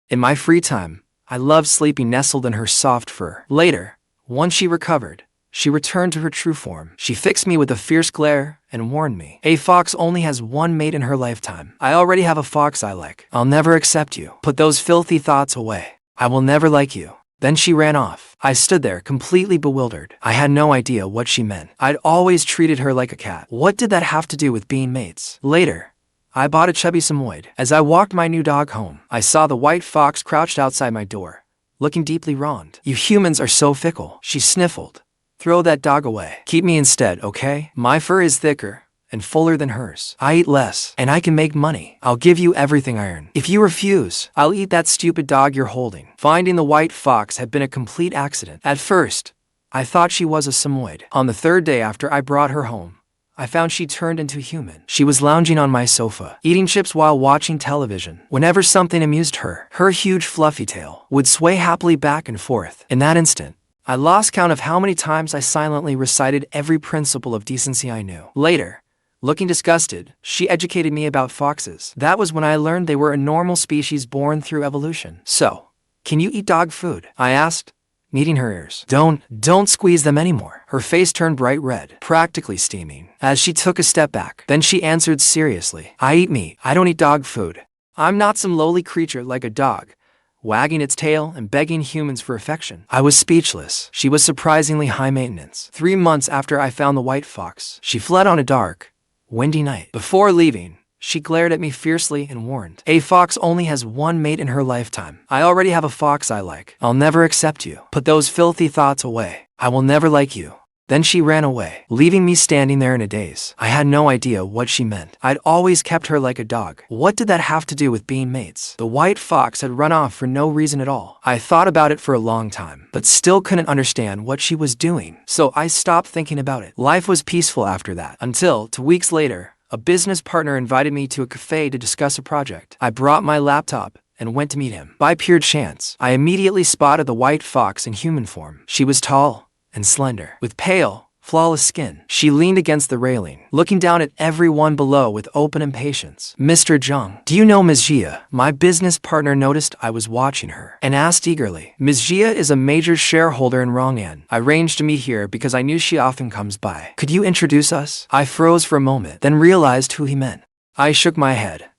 In my free time, I loved sleeping nestled in her soft fur. Later, once she recovered, she returned to her true form. She fixed me with a fierce glare and warned me. A fox only has one mate in her lifetime. I already have a fox I like. I'll never accept you. Put those filthy thoughts away. I will never like you. Then she ran off. I stood there completely bewildered. I had no idea what she meant. I'd always treated her like a cat. What did that have to do with being mates? Later, I bought a chubby Samoyed. As I walked my new dog home, I saw the white fox crouched outside my door, looking deeply wronged. You humans are so fickle, she sniffled. Throw that dog away. Keep me instead, okay? My fur is thicker and fuller than hers. I eat less, and I can make money. I'll give you everything I earn. If you refuse, I'll eat that stupid dog you're holding. Finding the white fox had been a complete accident. At first, I thought she was a Samoyed. On the third day after I brought her home, I found she turned into human. She was lounging on my sofa, eating chips while watching television. Whenever something amused her, her huge fluffy tail would sway happily back and forth. In that instant, I lost count of how many times I silently recited every principle of decency I knew. Later, looking disgusted, she educated me about foxes. That was when I learned they were a normal species born through evolution. So, can you eat dog food? I asked, kneading her ears. Don't squeeze them anymore. Her face turned bright red, practically steaming, as she took a step back. Then she answered seriously, I eat meat. I don't eat dog food. I'm not some lowly creature like a dog, wagging its tail and begging humans for affection. I was speechless. She was surprisingly high maintenance. 3 months after I found the white fox, she fled on a dark, windy night. Before leaving, she glared at me fiercely and warned, a fox only has one mate in her lifetime. I already have a fox I like. I'll never accept you. Put those filthy thoughts away. I will never like you. Then she ran away, leaving me standing there in a daze. I had no idea what she meant. I'd always kept her like a dog. What did that have to do with being mates? The white fox had run off for no reason at all. I thought about it for a long time, but still couldn't understand what she was doing. So I stopped thinking about it. Life was peaceful after that, until 2 weeks later, a business partner invited me to a cafe to discuss a project. I brought my laptop and went to meet him. By pure chance, I immediately spotted the white fox in human form. She was tall and slender, with pale, flawless skin. She leaned against the railing, looking down at everyone below with open impatience. Mr. Zheng, do you know Ms. Xia? My business partner noticed I was watching her and asked eagerly. Ms. Xia is a major shareholder in Rong'an. I arranged to meet here because I knew she often comes by. Could you introduce us? I froze for a moment, then realized who he meant. I shook my head.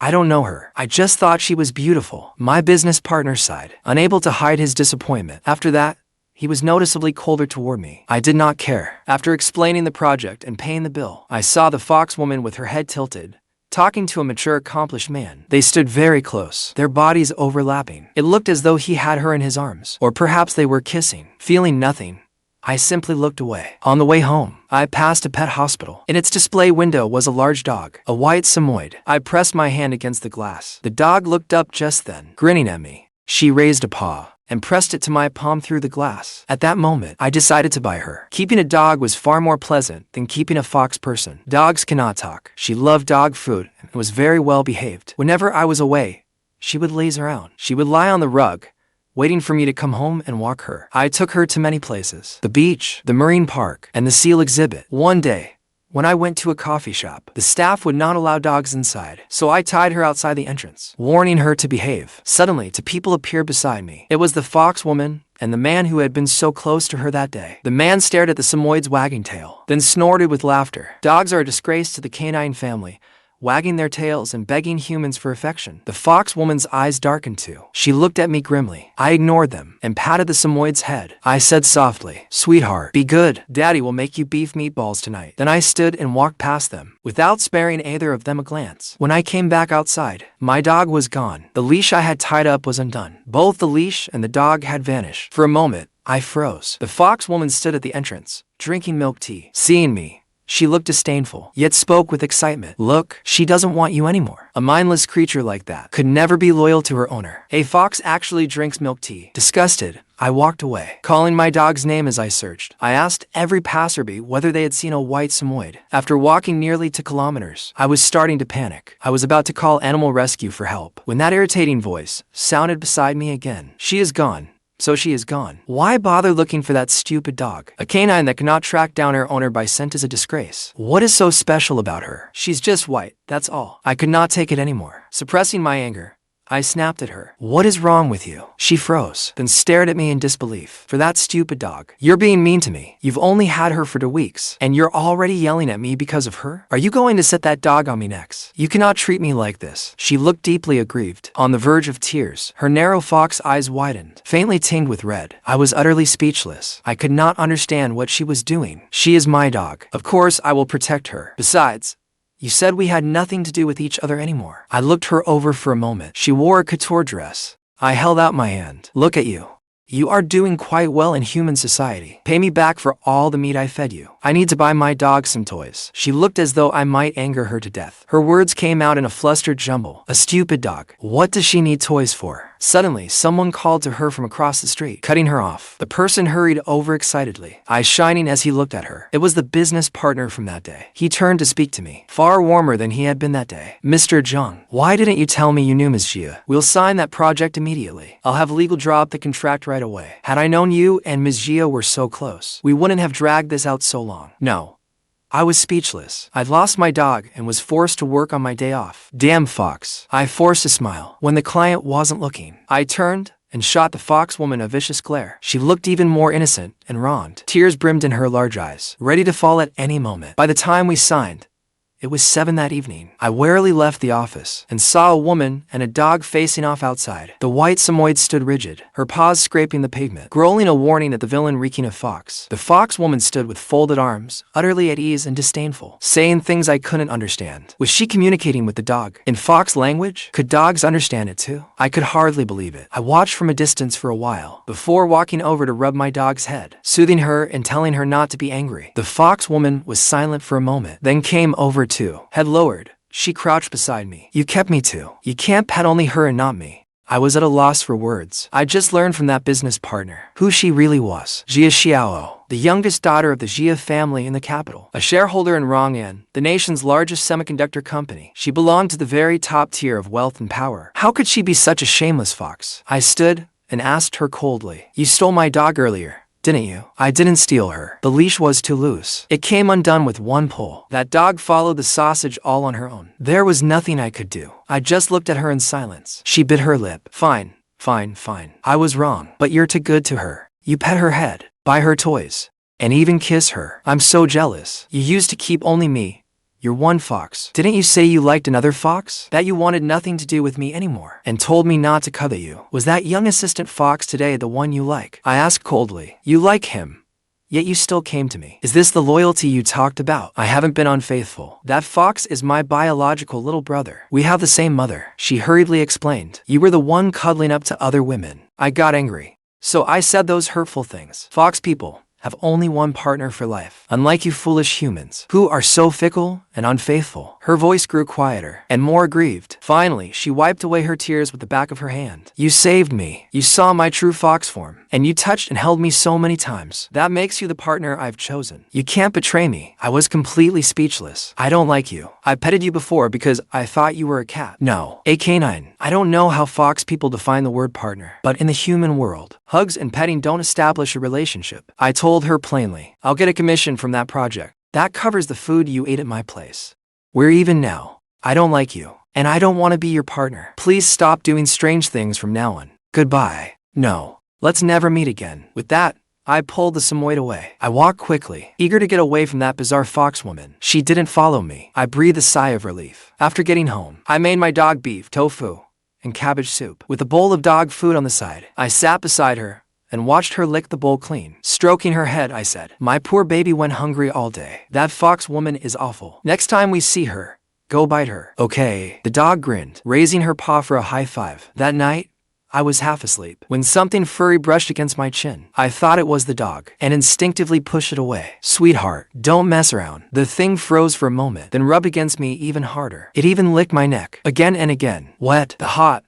I don't know her. I just thought she was beautiful. My business partner sighed, unable to hide his disappointment. After that, he was noticeably colder toward me. I did not care. After explaining the project and paying the bill, I saw the fox woman with her head tilted, talking to a mature, accomplished man. They stood very close, their bodies overlapping. It looked as though he had her in his arms, or perhaps they were kissing. Feeling nothing, I simply looked away. On the way home, I passed a pet hospital. In its display window was a large dog, a white Samoyed. I pressed my hand against the glass. The dog looked up just then, grinning at me. She raised a paw and pressed it to my palm through the glass. At that moment, I decided to buy her. Keeping a dog was far more pleasant than keeping a fox person. Dogs cannot talk. She loved dog food and was very well behaved. Whenever I was away, she would laze around. She would lie on the rug, waiting for me to come home and walk her. I took her to many places: the beach, the marine park, and the seal exhibit. One day, when I went to a coffee shop, the staff would not allow dogs inside, so I tied her outside the entrance, warning her to behave. Suddenly, two people appeared beside me. It was the fox woman and the man who had been so close to her that day. The man stared at the Samoyed's wagging tail, then snorted with laughter. Dogs are a disgrace to the canine family, wagging their tails and begging humans for affection. The fox woman's eyes darkened too. She looked at me grimly. I ignored them and patted the Samoyed's head. I said softly, "Sweetheart, be good. Daddy will make you beef meatballs tonight." Then I stood and walked past them, without sparing either of them a glance. When I came back outside, my dog was gone. The leash I had tied up was undone. Both the leash and the dog had vanished. For a moment, I froze. The fox woman stood at the entrance, drinking milk tea. Seeing me, she looked disdainful, yet spoke with excitement. Look, she doesn't want you anymore. A mindless creature like that could never be loyal to her owner. A fox actually drinks milk tea. Disgusted, I walked away, calling my dog's name as I searched. I asked every passerby whether they had seen a white Samoyed. After walking nearly 2 kilometers, I was starting to panic. I was about to call animal rescue for help when that irritating voice sounded beside me again. She is gone. So she is gone. Why bother looking for that stupid dog? A canine that cannot track down her owner by scent is a disgrace. What is so special about her? She's just white, that's all. I could not take it anymore. Suppressing my anger, I snapped at her. What is wrong with you? She froze, then stared at me in disbelief. For that stupid dog. You're being mean to me. You've only had her for 2 weeks, and you're already yelling at me because of her? Are you going to set that dog on me next? You cannot treat me like this. She looked deeply aggrieved, on the verge of tears. Her narrow fox eyes widened, faintly tinged with red. I was utterly speechless. I could not understand what she was doing. She is my dog. Of course, I will protect her. Besides, you said we had nothing to do with each other anymore. I looked her over for a moment. She wore a couture dress. I held out my hand. Look at you. You are doing quite well in human society. Pay me back for all the meat I fed you. I need to buy my dog some toys. She looked as though I might anger her to death. Her words came out in a flustered jumble. A stupid dog. What does she need toys for? Suddenly, someone called to her from across the street, cutting her off. The person hurried over excitedly, eyes shining as he looked at her. It was the business partner from that day. He turned to speak to me, far warmer than he had been that day. Mr. Zheng, why didn't you tell me you knew Ms. Xia? We'll sign that project immediately. I'll have legal draw up the contract right away. Had I known you and Ms. Xia were so close, we wouldn't have dragged this out so long. No. I was speechless. I'd lost my dog and was forced to work on my day off. Damn fox. I forced a smile. When the client wasn't looking, I turned and shot the fox woman a vicious glare. She looked even more innocent and wronged. Tears brimmed in her large eyes, ready to fall at any moment. By the time we signed, it was 7 that evening. I warily left the office and saw a woman and a dog facing off outside. The white Samoyed stood rigid, her paws scraping the pavement, growling a warning at the villain reeking of fox. The fox woman stood with folded arms, utterly at ease and disdainful, saying things I couldn't understand. Was she communicating with the dog in fox language? Could dogs understand it too? I could hardly believe it. I watched from a distance for a while, before walking over to rub my dog's head, soothing her and telling her not to be angry. The fox woman was silent for a moment, then came over too. Head lowered, she crouched beside me. You kept me too. You can't pet only her and not me. I was at a loss for words. I just learned from that business partner who she really was. Xiyao, the youngest daughter of the Xia family in the capital, a shareholder in Rong'an, the nation's largest semiconductor company. She belonged to the very top tier of wealth and power. How could she be such a shameless fox? I stood and asked her coldly. You stole my dog earlier, didn't you? I didn't steal her. The leash was too loose. It came undone with one pull. That dog followed the sausage all on her own. There was nothing I could do. I just looked at her in silence. She bit her lip. Fine. I was wrong. But you're too good to her. You pet her head, buy her toys, and even kiss her. I'm so jealous. You used to keep only me. You're one fox. Didn't you say you liked another fox? That you wanted nothing to do with me anymore, and told me not to covet you. Was that young assistant fox today the one you like? I asked coldly. You like him, yet you still came to me. Is this the loyalty you talked about? I haven't been unfaithful. That fox is my biological little brother. We have the same mother, she hurriedly explained. You were the one cuddling up to other women. I got angry, so I said those hurtful things. Fox people have only one partner for life, unlike you foolish humans, who are so fickle and unfaithful. Her voice grew quieter and more aggrieved. Finally, she wiped away her tears with the back of her hand. You saved me. You saw my true fox form, and you touched and held me so many times. That makes you the partner I've chosen. You can't betray me. I was completely speechless. I don't like you. I petted you before because I thought you were a cat. No, a canine. I don't know how fox people define the word partner, but in the human world, hugs and petting don't establish a relationship. I told her plainly, I'll get a commission from that project. That covers the food you ate at my place. We're even now. I don't like you, and I don't want to be your partner. Please stop doing strange things from now on. Goodbye. No. Let's never meet again. With that, I pulled the Samoyed away. I walked quickly, eager to get away from that bizarre fox woman. She didn't follow me. I breathed a sigh of relief. After getting home, I made my dog beef, tofu, and cabbage soup, with a bowl of dog food on the side. I sat beside her and watched her lick the bowl clean. Stroking her head, I said, my poor baby went hungry all day. That fox woman is awful. Next time we see her, go bite her. Okay. The dog grinned, raising her paw for a high five. That night, I was half asleep when something furry brushed against my chin. I thought it was the dog and instinctively pushed it away. Sweetheart, don't mess around. The thing froze for a moment, then rubbed against me even harder. It even licked my neck again and again. Wet, the hot,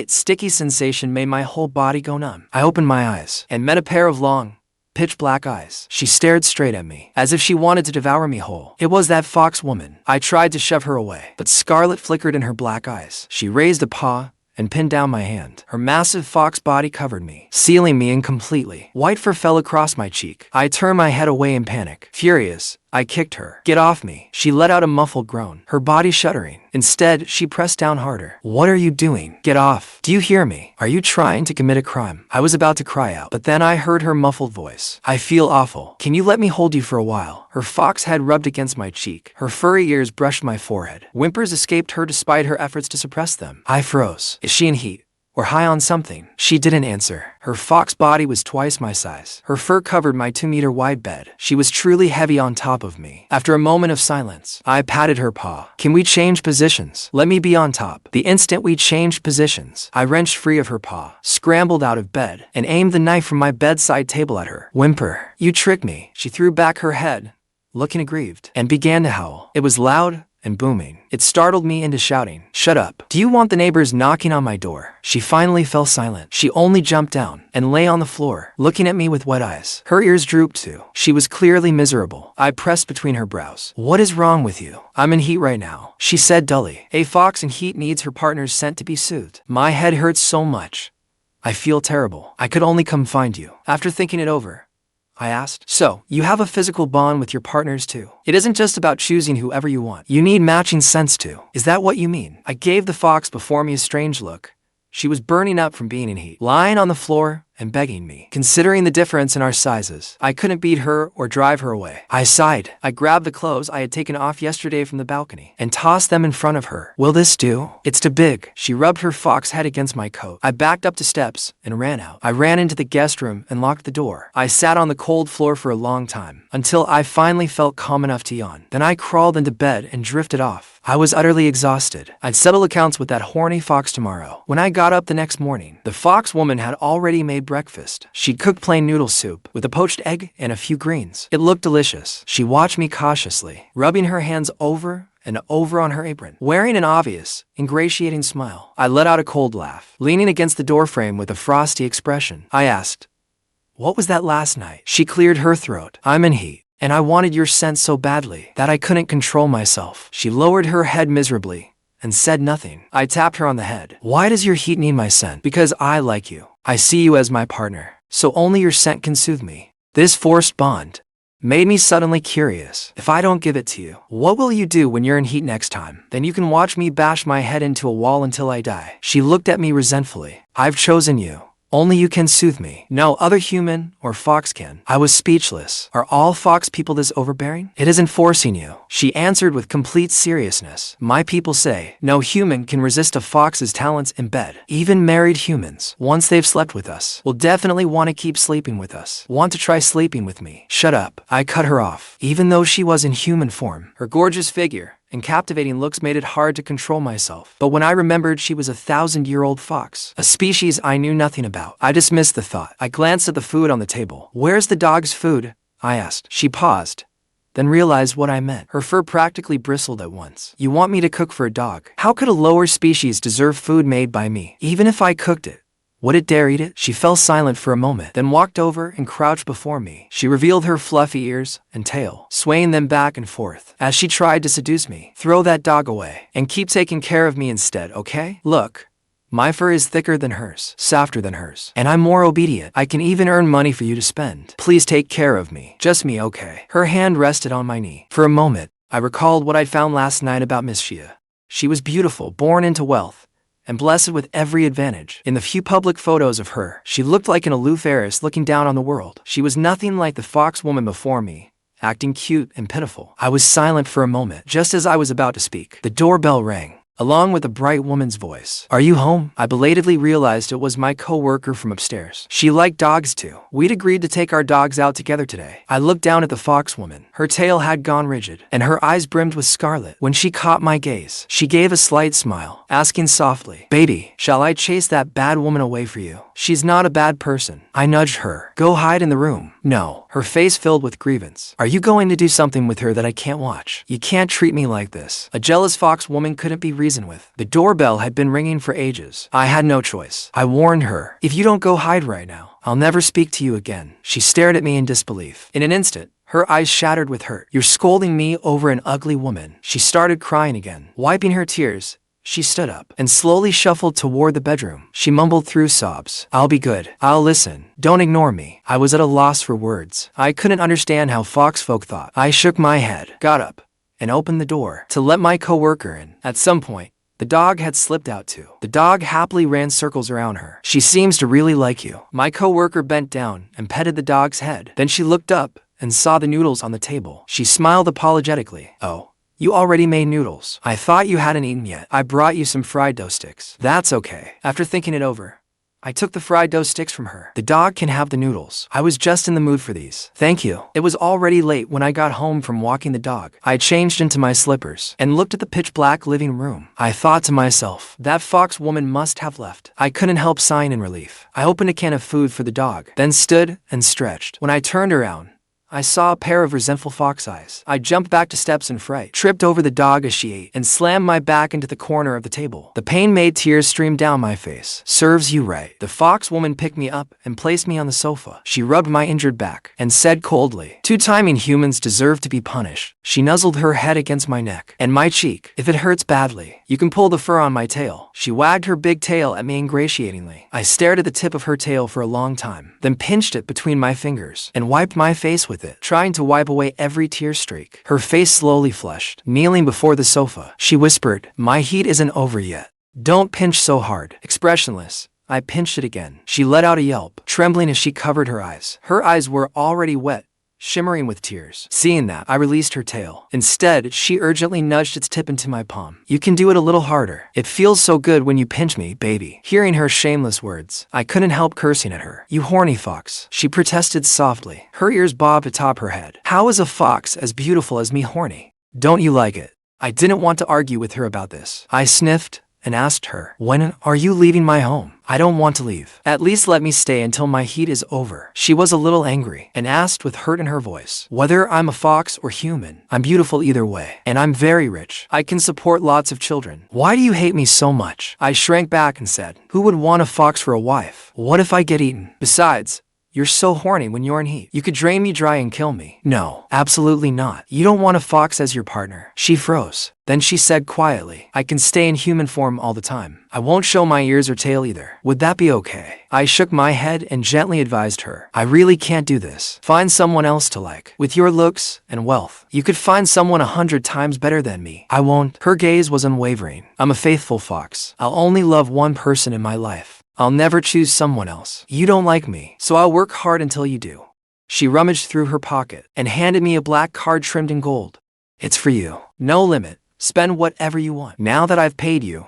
sticky sensation made my whole body go numb. I opened my eyes and met a pair of long, pitch black eyes. She stared straight at me, as if she wanted to devour me whole. It was that fox woman. I tried to shove her away, but scarlet flickered in her black eyes. She raised a paw and pinned down my hand. Her massive fox body covered me, sealing me in completely. White fur fell across my cheek. I turned my head away in panic. Furious, I kicked her. Get off me. She let out a muffled groan, her body shuddering. Instead, she pressed down harder. What are you doing? Get off. Do you hear me? Are you trying to commit a crime? I was about to cry out, but then I heard her muffled voice. I feel awful. Can you let me hold you for a while? Her fox head rubbed against my cheek. Her furry ears brushed my forehead. Whimpers escaped her despite her efforts to suppress them. I froze. Is she in heat? Or high on something? She didn't answer. Her fox body was twice my size. Her fur covered my 2-meter wide bed. She was truly heavy on top of me. After a moment of silence, I patted her paw. Can we change positions? Let me be on top. The instant we changed positions, I wrenched free of her paw, scrambled out of bed, and aimed the knife from my bedside table at her. Whimper. You tricked me. She threw back her head, looking aggrieved, and began to howl. It was loud and booming. It startled me into shouting, "Shut up. Do you want the neighbors knocking on my door?" She finally fell silent. She only jumped down and lay on the floor, looking at me with wet eyes. Her ears drooped too. She was clearly miserable. I pressed between her brows. What is wrong with you? I'm in heat right now, she said dully. A fox in heat needs her partner's scent to be soothed. My head hurts so much. I feel terrible. I could only come find you. After thinking it over, I asked. So, you have a physical bond with your partners too. It isn't just about choosing whoever you want. You need matching scents too. Is that what you mean? I gave the fox before me a strange look. She was burning up from being in heat, lying on the floor and begging me. Considering the difference in our sizes, I couldn't beat her or drive her away. I sighed. I grabbed the clothes I had taken off yesterday from the balcony and tossed them in front of her. Will this do? It's too big. She rubbed her fox head against my coat. I backed up the steps and ran out. I ran into the guest room and locked the door. I sat on the cold floor for a long time, until I finally felt calm enough to yawn. Then I crawled into bed and drifted off. I was utterly exhausted. I'd settle accounts with that horny fox tomorrow. When I got up the next morning, the fox woman had already made breakfast. She'd cooked plain noodle soup with a poached egg and a few greens. It looked delicious. She watched me cautiously, rubbing her hands over and over on her apron, wearing an obvious, ingratiating smile. I let out a cold laugh, leaning against the doorframe with a frosty expression. I asked, "What was that last night?" She cleared her throat. "I'm in heat, and I wanted your scent so badly that I couldn't control myself." She lowered her head miserably and said nothing. I tapped her on the head. "Why does your heat need my scent?" "Because I like you. I see you as my partner, so only your scent can soothe me." This forced bond made me suddenly curious. If I don't give it to you, what will you do when you're in heat next time? Then you can watch me bash my head into a wall until I die. She looked at me resentfully. "I've chosen you. Only you can soothe me. No other human or fox can." I was speechless. Are all fox people this overbearing? "It isn't forcing you," she answered with complete seriousness. "My people say no human can resist a fox's talents in bed. Even married humans, once they've slept with us, will definitely want to keep sleeping with us. Want to try sleeping with me?" "Shut up." I cut her off. Even though she was in human form, her gorgeous figure and captivating looks made it hard to control myself. But when I remembered she was a 1,000-year-old fox, a species I knew nothing about, I dismissed the thought. I glanced at the food on the table. "Where's the dog's food?" I asked. She paused, then realized what I meant. Her fur practically bristled at once. "You want me to cook for a dog? How could a lower species deserve food made by me? Even if I cooked it, would it dare eat it?" She fell silent for a moment, then walked over and crouched before me. She revealed her fluffy ears and tail, swaying them back and forth as she tried to seduce me. "Throw that dog away and keep taking care of me instead, okay? Look, my fur is thicker than hers, softer than hers, and I'm more obedient. I can even earn money for you to spend. Please take care of me. Just me, okay?" Her hand rested on my knee. For a moment, I recalled what I'd found last night about Miss Xia. She was beautiful, born into wealth, and blessed with every advantage. In the few public photos of her, she looked like an aloof heiress looking down on the world. She was nothing like the fox woman before me, acting cute and pitiful. I was silent for a moment. Just as I was about to speak, the doorbell rang, along with a bright woman's voice. "Are you home?" I belatedly realized it was my co-worker from upstairs. She liked dogs too. We'd agreed to take our dogs out together today. I looked down at the fox woman. Her tail had gone rigid, and her eyes brimmed with scarlet. When she caught my gaze, she gave a slight smile, asking softly, "Baby, shall I chase that bad woman away for you? She's not a bad person." I nudged her. "Go hide in the room." "No." Her face filled with grievance. "Are you going to do something with her that I can't watch? You can't treat me like this." A jealous fox woman couldn't be reasoned with. The doorbell had been ringing for ages. I had no choice. I warned her, "If you don't go hide right now, I'll never speak to you again." She stared at me in disbelief. In an instant, her eyes shattered with hurt. "You're scolding me over an ugly woman." She started crying again. Wiping her tears, She stood up and slowly shuffled toward the bedroom. She mumbled through sobs. "I'll be good. I'll listen. Don't ignore me." I was at a loss for words. I couldn't understand how Foxfolk thought. I shook my head, got up, and opened the door to let my coworker in. At some point, the dog had slipped out too. The dog happily ran circles around her. "She seems to really like you." My coworker bent down and petted the dog's head. Then she looked up and saw the noodles on the table. She smiled apologetically. "Oh, you already made noodles. I thought you hadn't eaten yet. I brought you some fried dough sticks." "That's okay." After thinking it over, I took the fried dough sticks from her. "The dog can have the noodles. I was just in the mood for these." "Thank you." It was already late when I got home from walking the dog. I changed into my slippers and looked at the pitch-black living room. I thought to myself, that fox woman must have left. I couldn't help sighing in relief. I opened a can of food for the dog, then stood and stretched. When I turned around, I saw a pair of resentful fox eyes. I jumped back to steps in fright, tripped over the dog as she ate, and slammed my back into the corner of the table. The pain made tears stream down my face. "Serves you right." The fox woman picked me up and placed me on the sofa. She rubbed my injured back and said coldly, "Two-timing humans deserve to be punished." She nuzzled her head against my neck and my cheek. "If it hurts badly, you can pull the fur on my tail." She wagged her big tail at me ingratiatingly. I stared at the tip of her tail for a long time, then pinched it between my fingers and wiped my face with it, trying to wipe away every tear streak. Her face slowly flushed. Kneeling before the sofa, she whispered, "My heat isn't over yet. Don't pinch so hard." Expressionless, I pinched it again. She let out a yelp, trembling as she covered her eyes. Her eyes were already wet, shimmering with tears. Seeing that, I released her tail. Instead, she urgently nudged its tip into my palm. "You can do it a little harder. It feels so good when you pinch me, baby." Hearing her shameless words, I couldn't help cursing at her. "You horny fox," she protested softly. Her ears bobbed atop her head. "How is a fox as beautiful as me horny? Don't you like it?" I didn't want to argue with her about this. I sniffed and asked her, "When are you leaving my home?" "I don't want to leave. At least let me stay until my heat is over." She was a little angry and asked with hurt in her voice, "Whether I'm a fox or human, I'm beautiful either way. And I'm very rich. I can support lots of children. Why do you hate me so much?" I shrank back and said, "Who would want a fox for a wife? What if I get eaten? Besides, you're so horny when you're in heat. You could drain me dry and kill me." "No, absolutely not. You don't want a fox as your partner." She froze. Then she said quietly, "I can stay in human form all the time. I won't show my ears or tail either. Would that be okay?" I shook my head and gently advised her, "I really can't do this. Find someone else to like. With your looks and wealth, you could find someone 100 times better than me." "I won't." Her gaze was unwavering. "I'm a faithful fox. I'll only love one person in my life. I'll never choose someone else. You don't like me, so I'll work hard until you do." She rummaged through her pocket and handed me a black card trimmed in gold. "It's for you. No limit. Spend whatever you want. Now that I've paid you,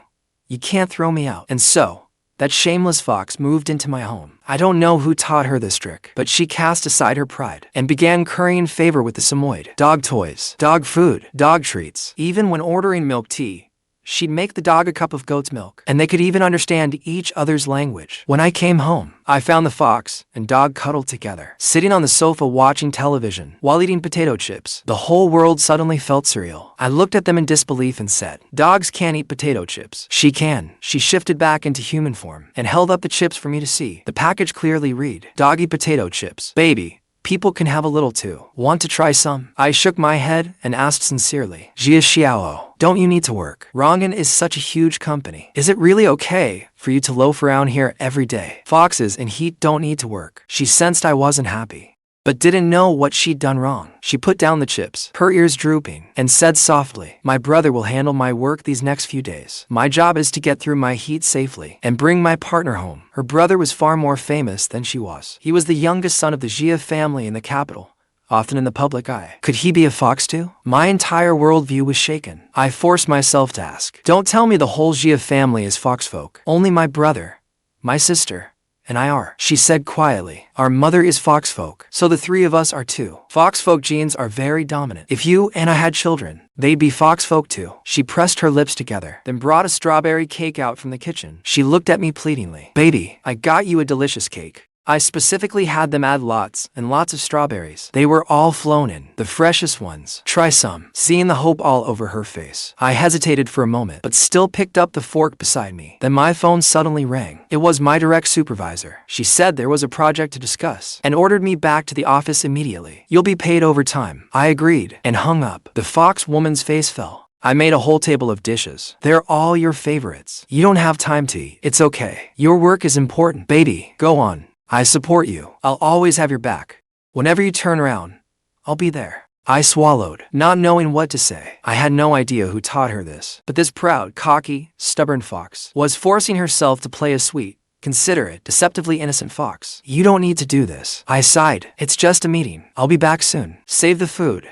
you can't throw me out." And so, that shameless fox moved into my home. I don't know who taught her this trick, but she cast aside her pride and began currying favor with the Samoyed. Dog toys, dog food, dog treats. Even when ordering milk tea, she'd make the dog a cup of goat's milk, and they could even understand each other's language. When I came home, I found the fox and dog cuddled together, sitting on the sofa watching television while eating potato chips. The whole world suddenly felt surreal. I looked at them in disbelief and said, "Dogs can't eat potato chips." "She can." She shifted back into human form and held up the chips for me to see. The package clearly read, "Doggy potato chips. Baby, people can have a little too. Want to try some?" I shook my head and asked sincerely, "Xiyao, don't you need to work? Rong'an is such a huge company. Is it really okay for you to loaf around here every day? Foxes in heat don't need to work." She sensed I wasn't happy, but didn't know what she'd done wrong. She put down the chips, her ears drooping, and said softly, "My brother will handle my work these next few days. My job is to get through my heat safely and bring my partner home." Her brother was far more famous than she was. He was the youngest son of the Xiyao family in the capital, often in the public eye. Could he be a fox too? My entire worldview was shaken. I forced myself to ask, "Don't tell me the whole Xiyao family is Foxfolk. Only my brother, my sister, and I are." She said quietly, "Our mother is Foxfolk, so the three of us are too. Foxfolk genes are very dominant. If you and I had children, they'd be Foxfolk too." She pressed her lips together, then brought a strawberry cake out from the kitchen. She looked at me pleadingly. "Baby, I got you a delicious cake. I specifically had them add lots and lots of strawberries. They were all flown in, the freshest ones. Try some." Seeing the hope all over her face, I hesitated for a moment, but still picked up the fork beside me. Then my phone suddenly rang. It was my direct supervisor. She said there was a project to discuss and ordered me back to the office immediately. "You'll be paid overtime." I agreed and hung up. The fox woman's face fell. I made a whole table of dishes. They're all your favorites. You don't have time to eat. It's okay. Your work is important. Baby, go on. I support you. I'll always have your back. Whenever you turn around, I'll be there. I swallowed, not knowing what to say. I had no idea who taught her this, but this proud, cocky, stubborn fox was forcing herself to play a sweet, considerate, deceptively innocent fox. You don't need to do this. I sighed. It's just a meeting. I'll be back soon. Save the food.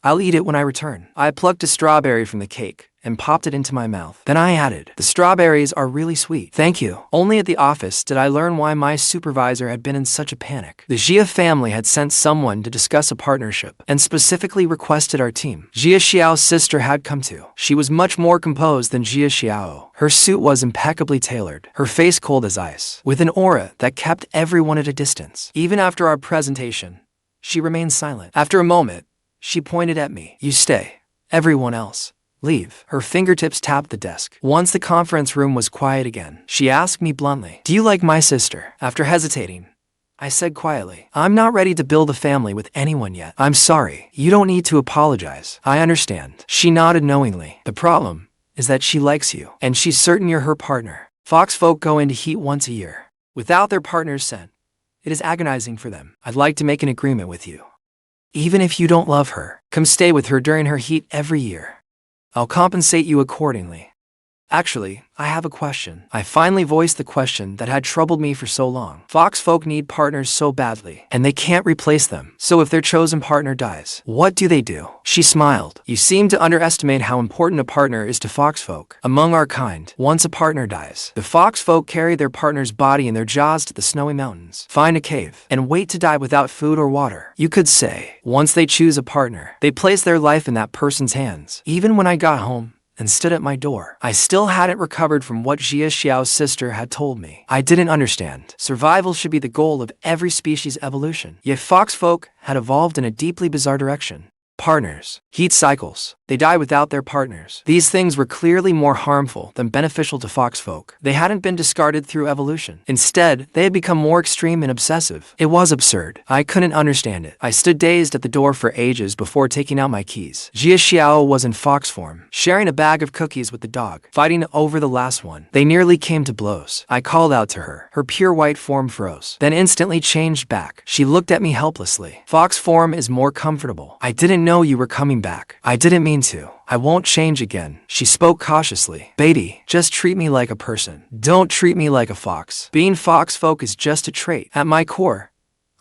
I'll eat it when I return. I plucked a strawberry from the cake and popped it into my mouth. Then I added, the strawberries are really sweet. Thank you. Only at the office did I learn why my supervisor had been in such a panic. The Xia family had sent someone to discuss a partnership and specifically requested our team. Xiao's sister had come too. She was much more composed than Xiao. Her suit was impeccably tailored, her face cold as ice, with an aura that kept everyone at a distance. Even after our presentation, she remained silent. After a moment, she pointed at me. You stay. Everyone else, leave. Her fingertips tapped the desk. Once the conference room was quiet again, she asked me bluntly, do you like my sister? After hesitating, I said quietly, I'm not ready to build a family with anyone yet. I'm sorry. You don't need to apologize. I understand. She nodded knowingly. The problem is that she likes you, and she's certain you're her partner. Foxfolk go into heat once a year. Without their partner's scent, it is agonizing for them. I'd like to make an agreement with you. Even if you don't love her, come stay with her during her heat every year. I'll compensate you accordingly. Actually, I have a question. I finally voiced the question that had troubled me for so long. Foxfolk need partners so badly, and they can't replace them. So if their chosen partner dies, what do they do? She smiled. You seem to underestimate how important a partner is to Foxfolk. Among our kind, once a partner dies, the Foxfolk carry their partner's body in their jaws to the snowy mountains, find a cave, and wait to die without food or water. You could say, once they choose a partner, they place their life in that person's hands. Even when I got home and stood at my door, I still hadn't recovered from what Xiao's sister had told me. I didn't understand. Survival should be the goal of every species' evolution. Yet Foxfolk had evolved in a deeply bizarre direction. Partners. Heat cycles. They die without their partners. These things were clearly more harmful than beneficial to Foxfolk. They hadn't been discarded through evolution. Instead, they had become more extreme and obsessive. It was absurd. I couldn't understand it. I stood dazed at the door for ages before taking out my keys. Xiao was in fox form, sharing a bag of cookies with the dog, fighting over the last one. They nearly came to blows. I called out to her. Her pure white form froze, then instantly changed back. She looked at me helplessly. Fox form is more comfortable. I didn't know you were coming back. I didn't mean to. I won't change again. She spoke cautiously. Baby, just treat me like a person. Don't treat me like a fox. Being Foxfolk is just a trait. At my core,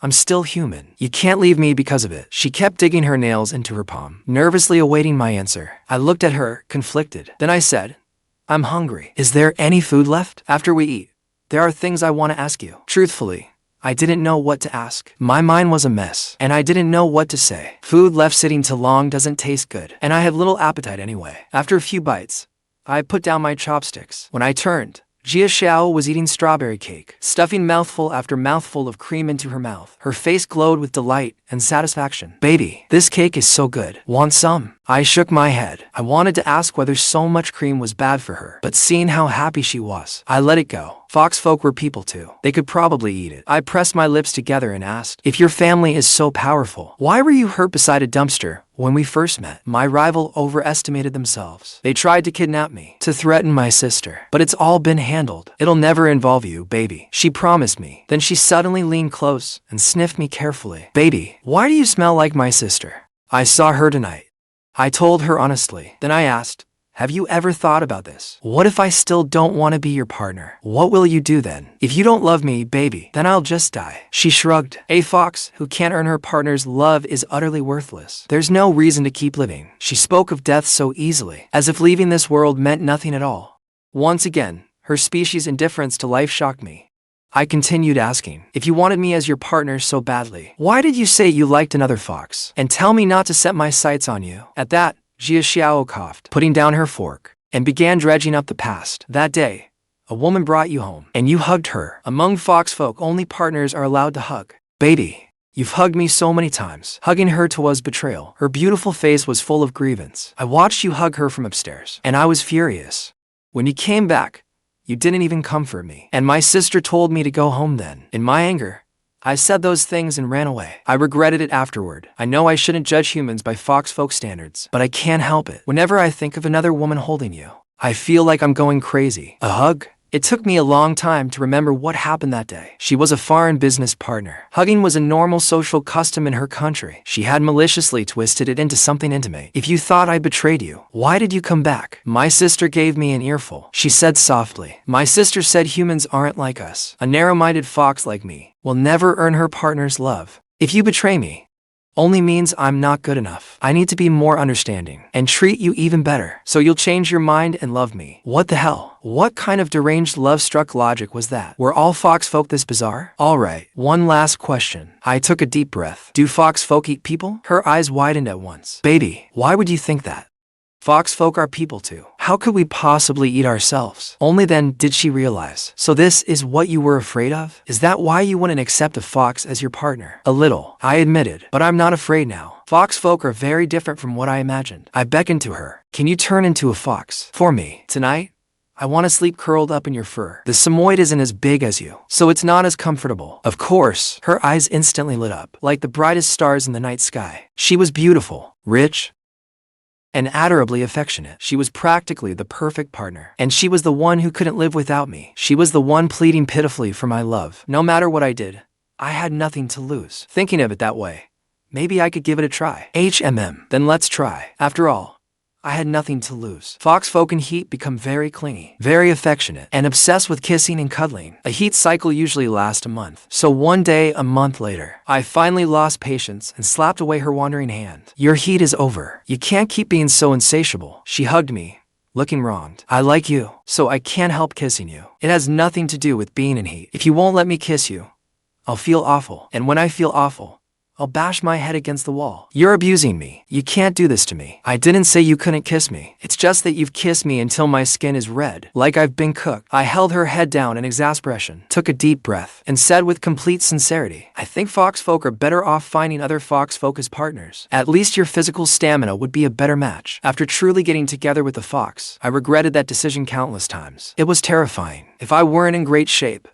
I'm still human. You can't leave me because of it. She kept digging her nails into her palm, nervously awaiting my answer. I looked at her, conflicted. Then I said, I'm hungry. Is there any food left? After we eat, there are things I want to ask you. Truthfully, I didn't know what to ask. My mind was a mess, and I didn't know what to say. Food left sitting too long doesn't taste good, and I have little appetite anyway. After a few bites, I put down my chopsticks. When I turned, Xiao was eating strawberry cake, stuffing mouthful after mouthful of cream into her mouth. Her face glowed with delight and satisfaction. Baby, this cake is so good. Want some? I shook my head. I wanted to ask whether so much cream was bad for her, but seeing how happy she was, I let it go. Foxfolk were people too. They could probably eat it. I pressed my lips together and asked, if your family is so powerful, why were you hurt beside a dumpster when we first met? My rival overestimated themselves. They tried to kidnap me, to threaten my sister, but it's all been handled. It'll never involve you, baby, she promised me. Then she suddenly leaned close and sniffed me carefully. Baby, why do you smell like my sister? I saw her tonight. I told her honestly. Then I asked, have you ever thought about this? What if I still don't want to be your partner? What will you do then? If you don't love me, baby, then I'll just die. She shrugged. A fox who can't earn her partner's love is utterly worthless. There's no reason to keep living. She spoke of death so easily, as if leaving this world meant nothing at all. Once again, her species' indifference to life shocked me. I continued asking, if you wanted me as your partner so badly, why did you say you liked another fox? And tell me not to set my sights on you. At that, Xiao coughed, putting down her fork, and began dredging up the past. That day, a woman brought you home, and you hugged her. Among Foxfolk, only partners are allowed to hug. Baby, you've hugged me so many times. Hugging her was betrayal. Her beautiful face was full of grievance. I watched you hug her from upstairs, and I was furious. When you came back, you didn't even comfort me, and my sister told me to go home then. In my anger, I said those things and ran away. I regretted it afterward. I know I shouldn't judge humans by Foxfolk standards, but I can't help it. Whenever I think of another woman holding you, I feel like I'm going crazy. A hug? It took me a long time to remember what happened that day. She was a foreign business partner. Hugging was a normal social custom in her country. She had maliciously twisted it into something intimate. If you thought I betrayed you, why did you come back? My sister gave me an earful. She said softly. My sister said humans aren't like us. A narrow-minded fox like me will never earn her partner's love. If you betray me, only means I'm not good enough. I need to be more understanding and treat you even better, so you'll change your mind and love me. What the hell? What kind of deranged love-struck logic was that? Were all foxfolk this bizarre? Alright, one last question. I took a deep breath. Do foxfolk eat people? Her eyes widened at once. Baby, why would you think that? Foxfolk are people too. How could we possibly eat ourselves? Only then did she realize. So this is what you were afraid of? Is that why you wouldn't accept a fox as your partner? A little, I admitted, but I'm not afraid now. Foxfolk are very different from what I imagined. I beckoned to her. Can you turn into a fox for me tonight? I want to sleep curled up in your fur. The Samoyed isn't as big as you, so it's not as comfortable. Of course, her eyes instantly lit up, like the brightest stars in the night sky. She was beautiful, rich, and adorably affectionate. She was practically the perfect partner. And she was the one who couldn't live without me. She was the one pleading pitifully for my love. No matter what I did, I had nothing to lose. Thinking of it that way, maybe I could give it a try. Then let's try. After all, I had nothing to lose. Foxfolk in heat become very clingy, very affectionate, and obsessed with kissing and cuddling. A heat cycle usually lasts a month. So one day, a month later, I finally lost patience and slapped away her wandering hand. Your heat is over. You can't keep being so insatiable. She hugged me, looking wronged. I like you, so I can't help kissing you. It has nothing to do with being in heat. If you won't let me kiss you, I'll feel awful. And when I feel awful, I'll bash my head against the wall. You're abusing me. You can't do this to me. I didn't say you couldn't kiss me. It's just that you've kissed me until my skin is red, like I've been cooked. I held her head down in exasperation, took a deep breath, and said with complete sincerity, I think foxfolk are better off finding other foxfolk as partners. At least your physical stamina would be a better match. After truly getting together with the fox, I regretted that decision countless times. It was terrifying. If I weren't in great shape,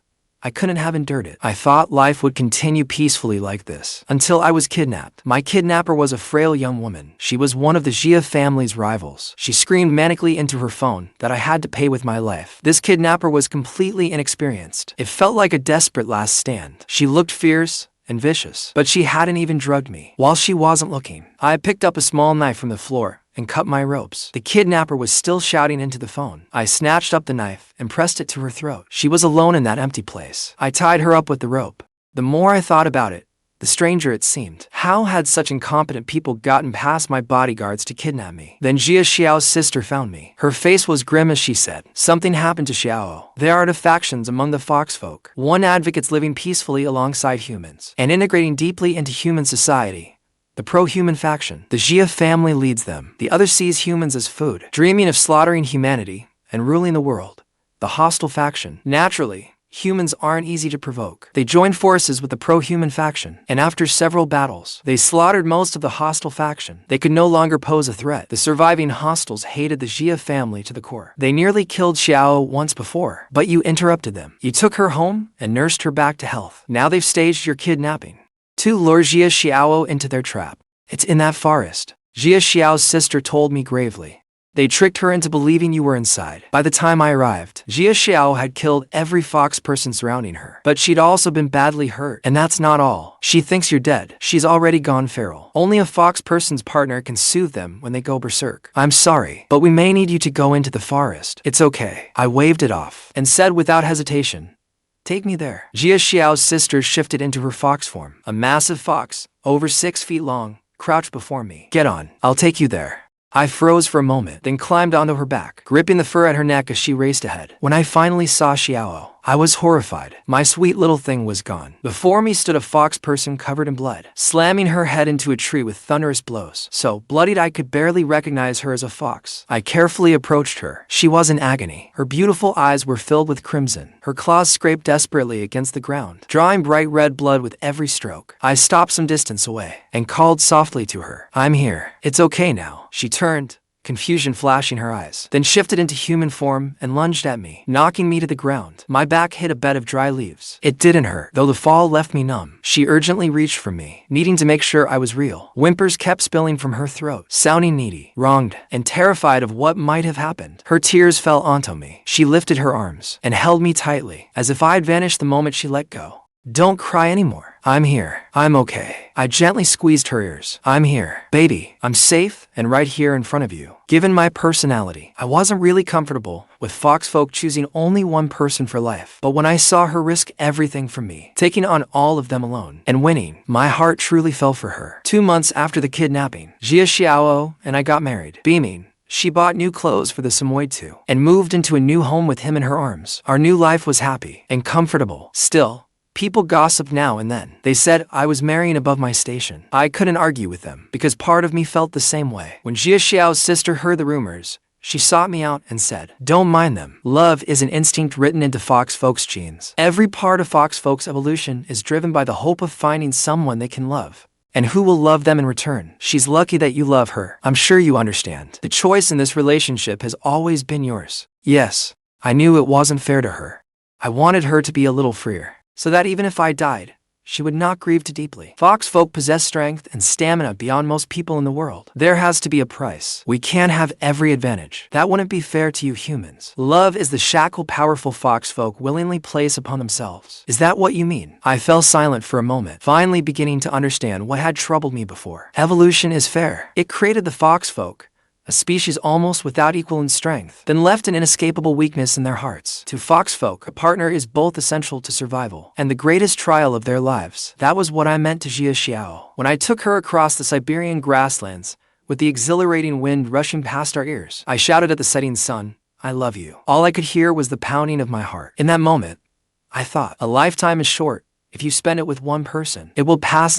I couldn't have endured it. I thought life would continue peacefully like this, until I was kidnapped. My kidnapper was a frail young woman. She was one of the Xiyao family's rivals. She screamed manically into her phone that I had to pay with my life. This kidnapper was completely inexperienced. It felt like a desperate last stand. She looked fierce and vicious, but she hadn't even drugged me. While she wasn't looking, I picked up a small knife from the floor and cut my ropes. The kidnapper was still shouting into the phone. I snatched up the knife and pressed it to her throat. She was alone in that empty place. I tied her up with the rope. The more I thought about it, the stranger it seemed. How had such incompetent people gotten past my bodyguards to kidnap me? Then Xiao's sister found me. Her face was grim as she said, something happened to Xiyao. There are factions among the foxfolk. One advocates living peacefully alongside humans and integrating deeply into human society. The pro-human faction. The Xiyao family leads them. The other sees humans as food, dreaming of slaughtering humanity and ruling the world. The hostile faction. Naturally, humans aren't easy to provoke. They joined forces with the pro-human faction, and after several battles, they slaughtered most of the hostile faction. They could no longer pose a threat. The surviving hostiles hated the Xiyao family to the core. They nearly killed Xiyao once before, but you interrupted them. You took her home and nursed her back to health. Now they've staged your kidnapping to lure Xiyao into their trap. It's in that forest, Xiao's sister told me gravely. They tricked her into believing you were inside. By the time I arrived, Xiao had killed every fox person surrounding her. But she'd also been badly hurt. And that's not all. She thinks you're dead. She's already gone feral. Only a fox person's partner can soothe them when they go berserk. I'm sorry, but we may need you to go into the forest. It's okay. I waved it off and said without hesitation, take me there. Xiao's sister shifted into her fox form. A massive fox, over 6 feet long, crouched before me. Get on. I'll take you there. I froze for a moment, then climbed onto her back, gripping the fur at her neck as she raced ahead. When I finally saw Xiyao, I was horrified. My sweet little thing was gone. Before me stood a fox person covered in blood, slamming her head into a tree with thunderous blows. So bloodied I could barely recognize her as a fox. I carefully approached her. She was in agony. Her beautiful eyes were filled with crimson. Her claws scraped desperately against the ground, drawing bright red blood with every stroke. I stopped some distance away and called softly to her. I'm here. It's okay now. She turned, confusion flashing her eyes, then shifted into human form and lunged at me, knocking me to the ground. My back hit a bed of dry leaves. It didn't hurt, though the fall left me numb. She urgently reached for me, needing to make sure I was real. Whimpers kept spilling from her throat, sounding needy, wronged, and terrified of what might have happened. Her tears fell onto me. She lifted her arms and held me tightly, as if I'd vanished the moment she let go. Don't cry anymore. I'm here. I'm okay. I gently squeezed her ears. I'm here. Baby, I'm safe and right here in front of you. Given my personality, I wasn't really comfortable with Foxfolk choosing only one person for life. But when I saw her risk everything for me, taking on all of them alone, and winning, my heart truly fell for her. 2 months after the kidnapping, Xiyao and I got married. Beaming, she bought new clothes for the Samoyed too, and moved into a new home with him in her arms. Our new life was happy and comfortable. Still, people gossiped now and then. They said I was marrying above my station. I couldn't argue with them, because part of me felt the same way. When Xiao's sister heard the rumors, she sought me out and said, "Don't mind them. Love is an instinct written into Foxfolk's genes. Every part of Foxfolk's evolution is driven by the hope of finding someone they can love, and who will love them in return. She's lucky that you love her. I'm sure you understand. The choice in this relationship has always been yours." Yes, I knew it wasn't fair to her. I wanted her to be a little freer, so that even if I died, she would not grieve too deeply. Foxfolk possess strength and stamina beyond most people in the world. There has to be a price. We can't have every advantage. That wouldn't be fair to you humans. Love is the shackle powerful Foxfolk willingly place upon themselves. Is that what you mean? I fell silent for a moment, finally beginning to understand what had troubled me before. Evolution is fair. It created the Foxfolk, a species almost without equal in strength, then left an inescapable weakness in their hearts. To Foxfolk, a partner is both essential to survival and the greatest trial of their lives. That was what I meant to Xiao. When I took her across the Siberian grasslands, with the exhilarating wind rushing past our ears, I shouted at the setting sun, "I love you." All I could hear was the pounding of my heart. In that moment, I thought, a lifetime is short. If you spend it with one person, it will pass